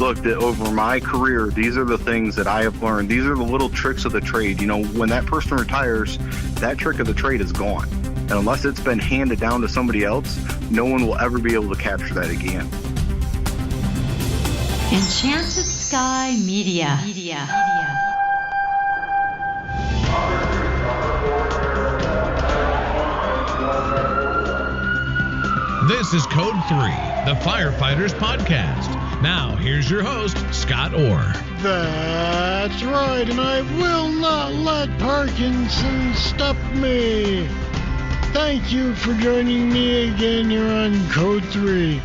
look, that over my career, these are the things that I have learned. These are the little tricks of the trade. You know, when that person retires, that trick of the trade is gone. And unless it's been handed down to somebody else, no one will ever be able to capture that again. Enchanted Sky Media. This is Code 3, the Firefighters podcast. Now, here's your host, Scott Orr. That's right, and I will not let Parkinson stop me. Thank you for joining me again here on Code 3.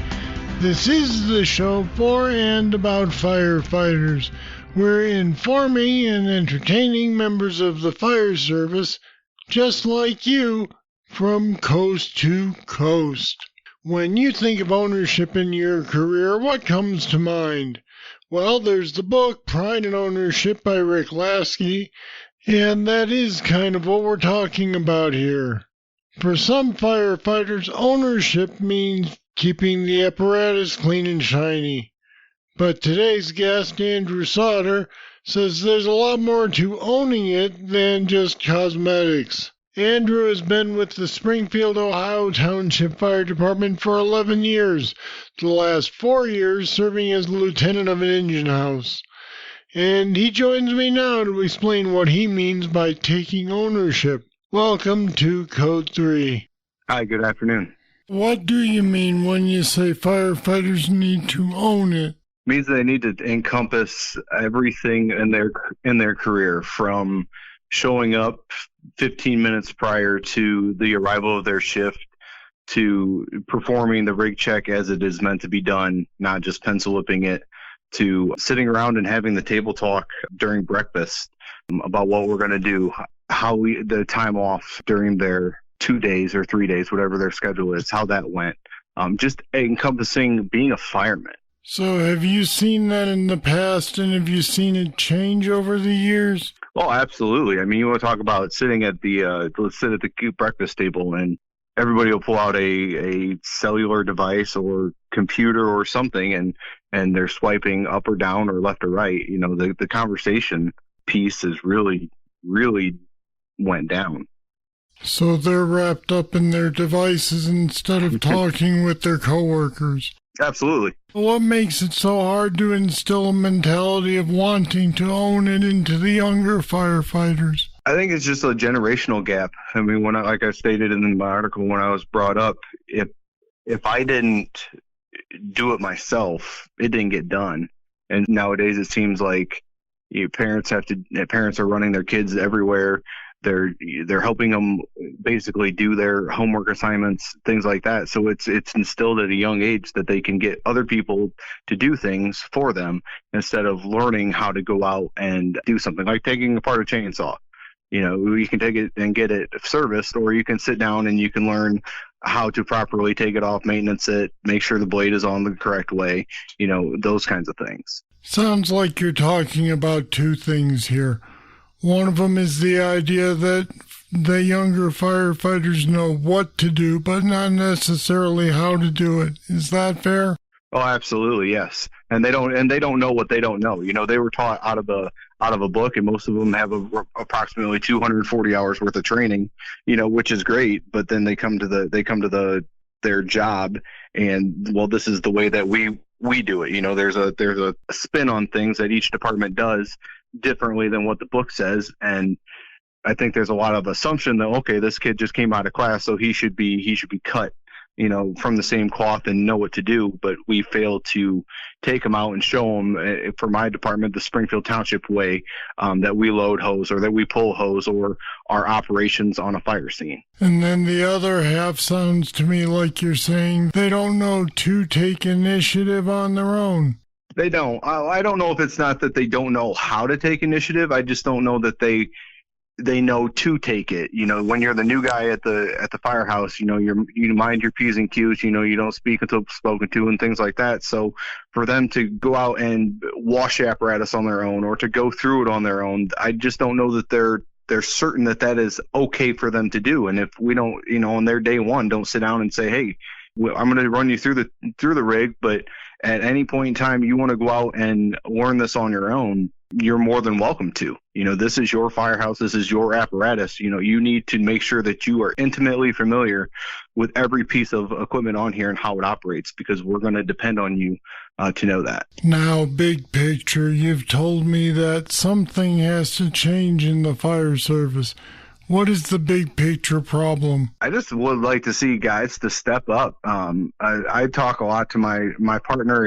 This is the show for and about firefighters. We're informing and entertaining members of the fire service, just like you, from coast to coast. When you think of ownership in your career, what comes to mind? Well, there's the book, Pride and Ownership by Rick Lasky, and that is kind of what we're talking about here. For some firefighters, ownership means keeping the apparatus clean and shiny. But today's guest, Andrew Sauder, says there's a lot more to owning it than just cosmetics. Andrew has been with the Springfield, Ohio Township Fire Department for 11 years, the last 4 years serving as lieutenant of an engine house. And he joins me now to explain what he means by taking ownership. Welcome to Code 3. Hi, good afternoon. What do you mean when you say firefighters need to own it? It means they need to encompass everything in their career, from showing up 15 minutes prior to the arrival of their shift, to performing the rig check as it is meant to be done, not just pencil whipping it, to sitting around and having the table talk during breakfast about what we're going to do, the time off during their 2 days or 3 days, whatever their schedule is, how that went. Just encompassing being a fireman. So have you seen that in the past, and have you seen it change over the years? Oh, absolutely. I mean, you want to talk about sitting at let's sit at the breakfast table, and everybody will pull out a cellular device or computer or something, and they're swiping up or down or left or right. You know, the conversation piece is really went down. So they're wrapped up in their devices instead of talking with their coworkers. Absolutely. What makes it so hard to instill a mentality of wanting to own it into the younger firefighters? I think it's just a generational gap. I mean, like I stated in my article, when I was brought up, if I didn't do it myself, it didn't get done. And nowadays it seems like parents are running their kids everywhere. They're helping them basically do their homework assignments, things like that. So it's instilled at a young age that they can get other people to do things for them instead of learning how to go out and do something like taking apart a chainsaw. You know, you can take it and get it serviced, or you can sit down and you can learn how to properly take it off, maintenance it, make sure the blade is on the correct way, you know, those kinds of things. Sounds like you're talking about two things here. One of them is the idea that the younger firefighters know what to do, but not necessarily how to do it. Is that fair? Oh, absolutely, yes. And they don't know what they don't know. You know, they were taught out of a book, and most of them have approximately 240 hours worth of training, you know, which is great. But then they come to their job, and well, this is the way that we do it. You know, there's a spin on things that each department does differently than what the book says, and I think there's a lot of assumption that, okay, this kid just came out of class, so he should be cut, you know, from the same cloth and know what to do. But we fail to take them out and show them, for my department, the Springfield Township way, that we load hose or that we pull hose, or our operations on a fire scene. And then the other half sounds to me like you're saying they don't know to take initiative on their own. They don't. I don't know if it's not that they don't know how to take initiative. I just don't know that they know to take it. You know, when you're the new guy at the firehouse, you know, you mind your P's and Q's. You know, you don't speak until spoken to and things like that. So for them to go out and wash apparatus on their own or to go through it on their own, I just don't know that they're certain that is okay for them to do. And if we don't, you know, on their day one, don't sit down and say, hey, I'm going to run you through the rig, but at any point in time you want to go out and learn this on your own, you're more than welcome to. This is your firehouse. This is your apparatus. You need to make sure that you are intimately familiar with every piece of equipment on here and how it operates, because we're going to depend on you to know that. Now, big picture, you've told me that something has to change in the fire service. What is the big picture problem? I just would like to see guys to step up. I talk a lot to my partner.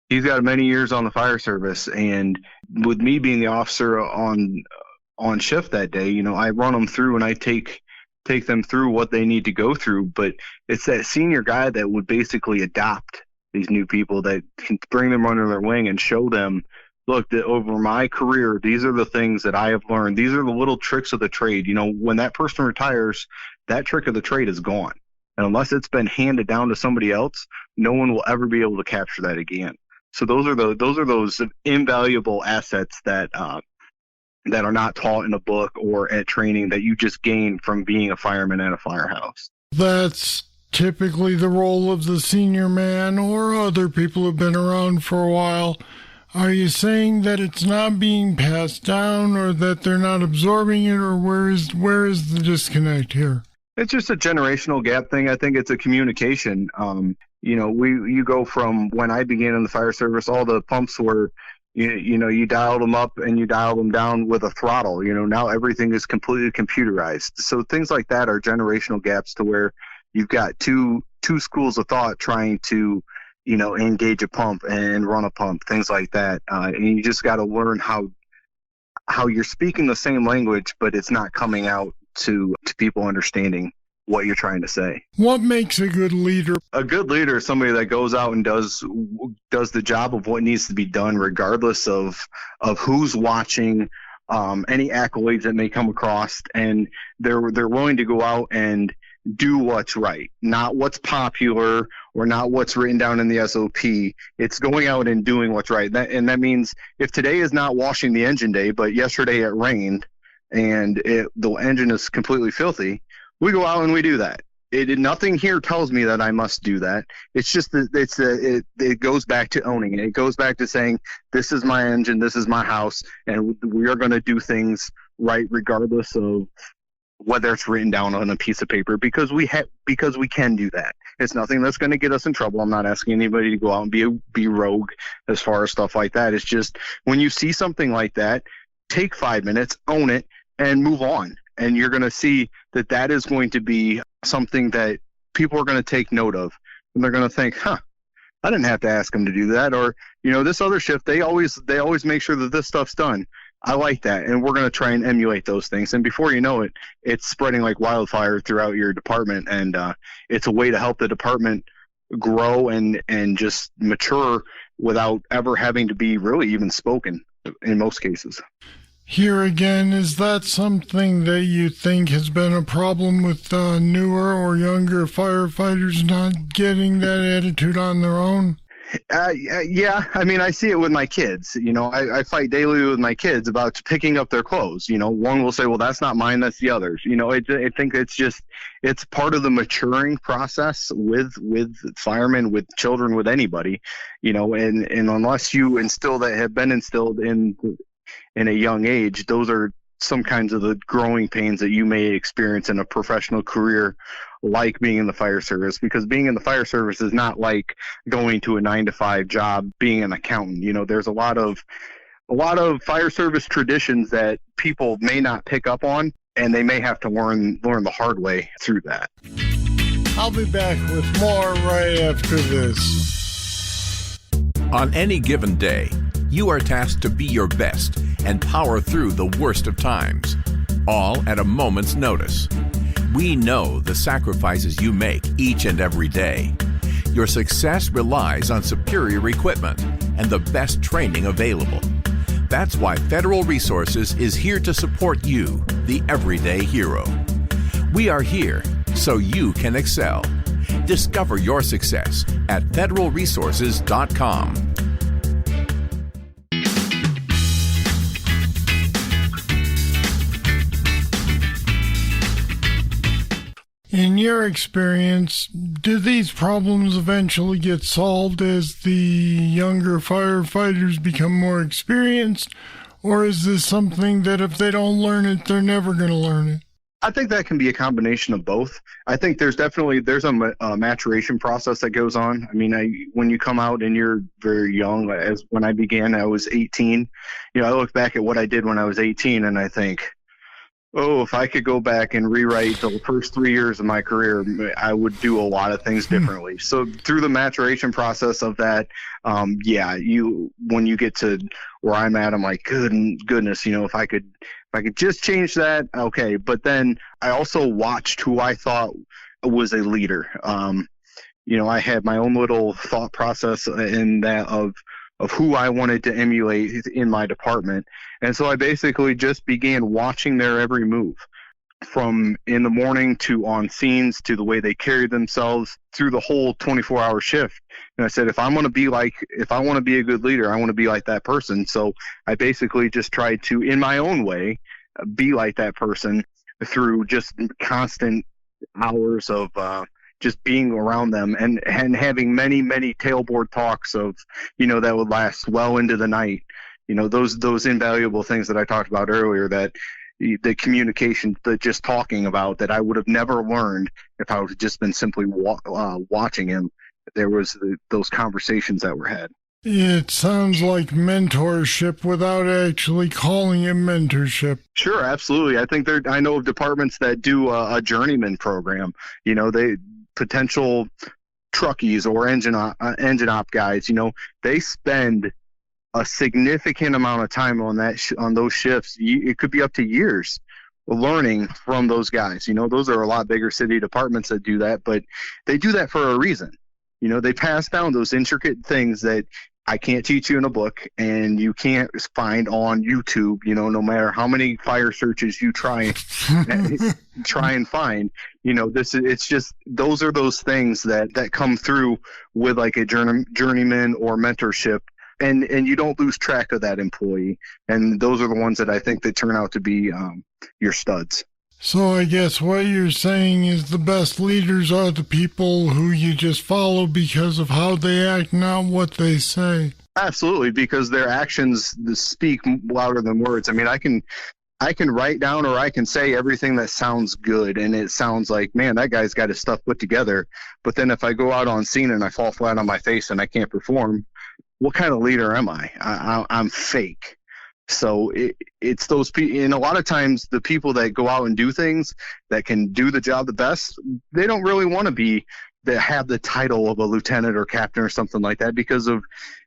He's got many years on the fire service, and with me being the officer on shift that day, I run them through and I take them through what they need to go through. But it's that senior guy that would basically adopt these new people, that can bring them under their wing and show them, look, that over my career, these are the things that I have learned. These are the little tricks of the trade. When that person retires, that trick of the trade is gone. And unless it's been handed down to somebody else, no one will ever be able to capture that again. So those are those invaluable assets that are not taught in a book or at training, that you just gain from being a fireman at a firehouse. That's typically the role of the senior man or other people who've been around for a while. Are you saying that it's not being passed down, or that they're not absorbing it, or where is the disconnect here? It's just a generational gap thing. I think it's a communication. You go from when I began in the fire service, all the pumps were, you dialed them up and you dialed them down with a throttle. Now everything is completely computerized. So things like that are generational gaps, to where you've got two schools of thought trying to, engage a pump and run a pump, things like that. And you just got to learn how you're speaking the same language, but it's not coming out to people understanding what you're trying to say. What makes a good leader? A good leader is somebody that goes out and does the job of what needs to be done, regardless of who's watching, any accolades that may come across, and they're willing to go out and do what's right, not what's popular or not what's written down in the SOP. It's going out and doing what's right. That means if today is not washing the engine day, but yesterday it rained and the engine is completely filthy, we go out and we do that. Nothing here tells me that I must do that. It's just that it goes back to owning it. It goes back to saying, this is my engine, this is my house, and we are going to do things right regardless of whether it's written down on a piece of paper, because we can do that. It's nothing that's going to get us in trouble. I'm not asking anybody to go out and be rogue as far as stuff like that. It's just, when you see something like that, take 5 minutes, own it, and move on. And you're going to see that is going to be something that people are going to take note of. And they're going to think, I didn't have to ask them to do that. Or, this other shift, they always make sure that this stuff's done. I like that. And we're going to try and emulate those things. And before you know it, it's spreading like wildfire throughout your department. And it's a way to help the department grow and just mature without ever having to be really even spoken in most cases. Here again, is that something that you think has been a problem with newer or younger firefighters not getting that attitude on their own? Yeah, I mean, I see it with my kids. I fight daily with my kids about picking up their clothes. One will say, well, that's not mine, that's the other's. I think it's part of the maturing process with firemen, with children, with anybody, and unless you instill that, have been instilled in a young age, those are some kinds of the growing pains that you may experience in a professional career like being in the fire service, because being in the fire service is not like going to a 9-to-5 job, being an accountant. There's a lot of fire service traditions that people may not pick up on, and they may have to learn the hard way through that. I'll be back with more right after this. On any given day, you are tasked to be your best and power through the worst of times, all at a moment's notice. We know the sacrifices you make each and every day. Your success relies on superior equipment and the best training available. That's why Federal Resources is here to support you, the everyday hero. We are here so you can excel. Discover your success at federalresources.com. In your experience, do these problems eventually get solved as the younger firefighters become more experienced? Or is this something that if they don't learn it, they're never going to learn it? I think that can be a combination of both. I think there's a maturation process that goes on. I mean, when you come out and you're very young, as when I began, I was 18. I look back at what I did when I was 18 and I think, oh, if I could go back and rewrite the first 3 years of my career, I would do a lot of things differently. So through the maturation process of that, when you get to where I'm at, I'm like, goodness, if I could just change that, okay. But then I also watched who I thought was a leader. I had my own little thought process in that of who I wanted to emulate in my department. And so I basically just began watching their every move, from in the morning to on scenes to the way they carried themselves through the whole 24-hour shift. And I said, if I want to be a good leader, I want to be like that person. So I basically just tried to, in my own way, be like that person through just constant hours of just being around them and having many, many tailboard talks of, that would last well into the night. Those invaluable things that I talked about earlier, that the communication, the just talking about, that I would have never learned if I would have just been simply watching him. There was those conversations that were had. It sounds like mentorship without actually calling it mentorship. Sure, absolutely. I know of departments that do a journeyman program. They potential truckies or engine op guys. They spend a significant amount of time on those shifts. It could be up to years learning from those guys. Those are a lot bigger city departments that do that, but they do that for a reason. They pass down those intricate things that I can't teach you in a book and you can't find on YouTube, no matter how many fire searches you try and find. It's just, those are those things that come through with like a journeyman or mentorship. And you don't lose track of that employee. And those are the ones that I think that turn out to be your studs. So I guess what you're saying is the best leaders are the people who you just follow because of how they act, not what they say. Absolutely, because their actions speak louder than words. I mean, I can write down or I can say everything that sounds good, and it sounds like, man, that guy's got his stuff put together. But then if I go out on scene and I fall flat on my face and I can't perform, what kind of leader am I? I'm fake. So it's those people, and a lot of times the people that go out and do things that can do the job the best, they don't really want to have the title of a lieutenant or captain or something like that because of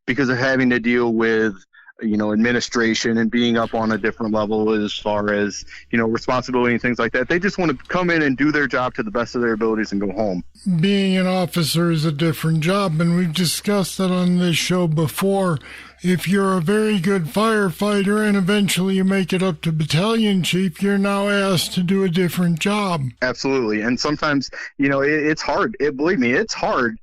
having to deal with administration and being up on a different level as far as, responsibility and things like that. They just want to come in and do their job to the best of their abilities and go home. Being an officer is a different job, and we've discussed that on this show before. If you're a very good firefighter and eventually you make it up to battalion chief, you're now asked to do a different job. Absolutely. And sometimes, it's hard. Believe me, it's hard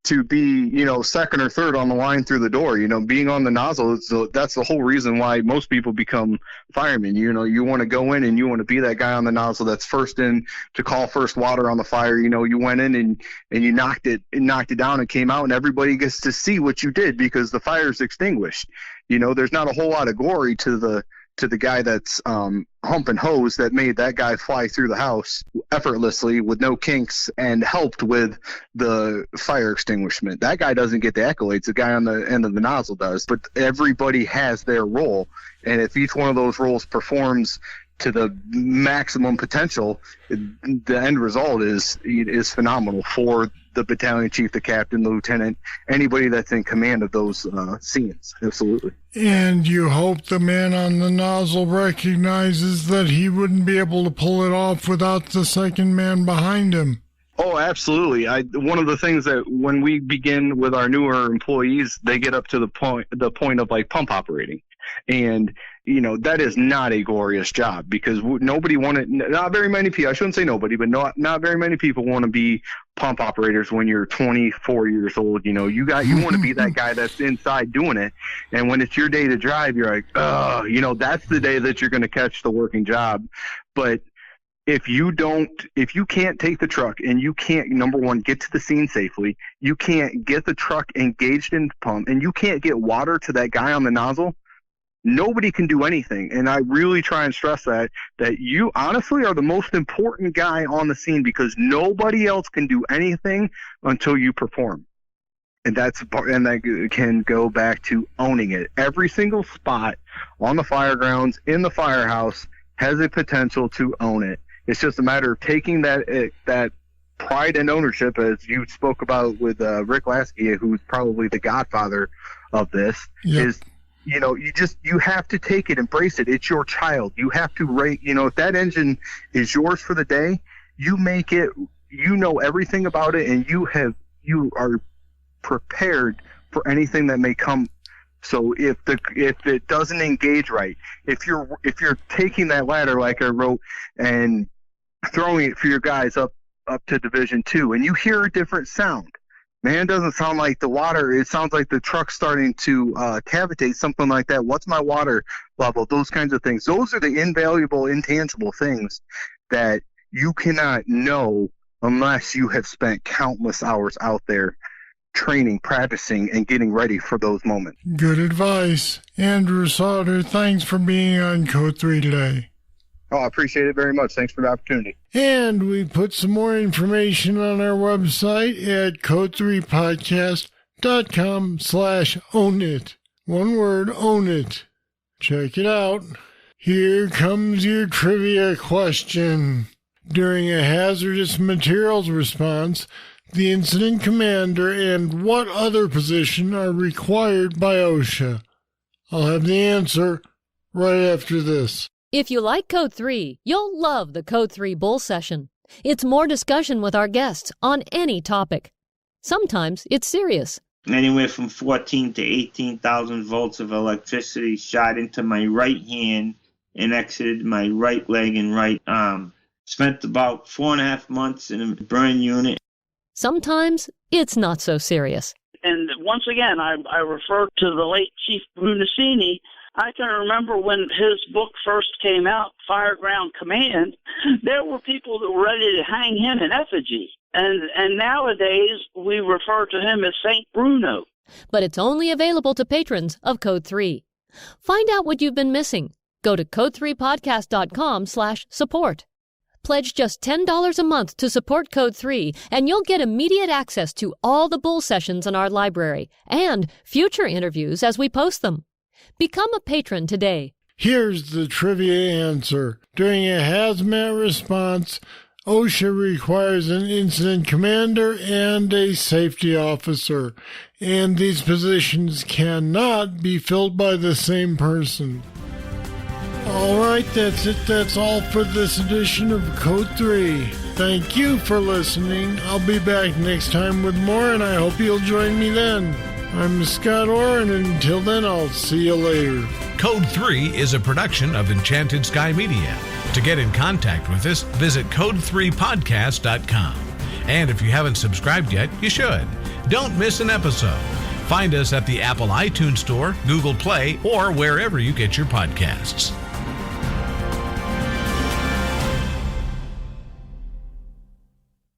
to be, second or third on the line through the door. Being on the nozzle, that's the whole reason why most people become firemen. You want to go in and you want to be that guy on the nozzle that's first in to call first water on the fire. You went in and you knocked it down and came out, and everybody gets to see what you did because the fire's extinguished. There's not a whole lot of glory to the guy that's humping hose that made that guy fly through the house effortlessly with no kinks and helped with the fire extinguishment. That guy doesn't get the accolades. The guy on the end of the nozzle does. But everybody has their role, and if each one of those roles performs to the maximum potential, the end result is phenomenal for the battalion chief, the captain, the lieutenant, anybody that's in command of those scenes. Absolutely. And you hope the man on the nozzle recognizes that he wouldn't be able to pull it off without the second man behind him. Oh, absolutely. One of the things that when we begin with our newer employees, they get up to the point of like pump operating. And, that is not a glorious job because not very many people, I shouldn't say nobody, but not very many people want to be pump operators when you're 24 years old. You want to be that guy that's inside doing it. And when it's your day to drive, you're like, that's the day that you're going to catch the working job. But if you can't take the truck and you can't, number one, get to the scene safely, you can't get the truck engaged in the pump, and you can't get water to that guy on the nozzle, nobody can do anything. And I really try and stress that you honestly are the most important guy on the scene, because nobody else can do anything until you perform. And that can go back to owning it. Every single spot on the fire grounds, in the firehouse, has a potential to own it. It's just a matter of taking that pride and ownership, as you spoke about with Rick Lasky, who's probably the godfather of this. Yep. Is, you have to take it, embrace it. It's your child. You have to rate, if that engine is yours for the day, you make it, everything about it, and you are prepared for anything that may come. So if it doesn't engage right, if you're taking that ladder like I wrote and throwing it for your guys up to Division 2, and you hear a different sound, man, it doesn't sound like the water. It sounds like the truck's starting to cavitate, something like that. What's my water level? Those kinds of things. Those are the invaluable, intangible things that you cannot know unless you have spent countless hours out there training, practicing, and getting ready for those moments. Good advice. Andrew Sauder, thanks for being on Code 3 today. Oh, I appreciate it very much. Thanks for the opportunity. And we put some more information on our website at code3podcast.com/ownit. One word, own it. Check it out. Here comes your trivia question. During a hazardous materials response, the incident commander and what other position are required by OSHA? I'll have the answer right after this. If you like Code 3, you'll love the Code 3 Bull Session. It's more discussion with our guests on any topic. Sometimes it's serious. Anywhere from 14 to 18,000 volts of electricity shot into my right hand and exited my right leg and right arm. Spent about 4.5 months in a burn unit. Sometimes it's not so serious. And once again, I refer to the late Chief Brunacini. I can remember when his book first came out, Fireground Command, there were people that were ready to hang him in effigy. And nowadays, we refer to him as St. Bruno. But it's only available to patrons of Code 3. Find out what you've been missing. Go to code3podcast.com/support. Pledge just $10 a month to support Code 3, and you'll get immediate access to all the Bull Sessions in our library and future interviews as we post them. Become a patron today. Here's the trivia answer. During a hazmat response, OSHA requires an incident commander and a safety officer, and these positions cannot be filled by the same person. All right, that's it. That's all for this edition of Code 3. Thank you for listening. I'll be back next time with more, and I hope you'll join me then. I'm Scott Orr, and until then, I'll see you later. Code 3 is a production of Enchanted Sky Media. To get in contact with us, visit code3podcast.com. And if you haven't subscribed yet, you should. Don't miss an episode. Find us at the Apple iTunes Store, Google Play, or wherever you get your podcasts.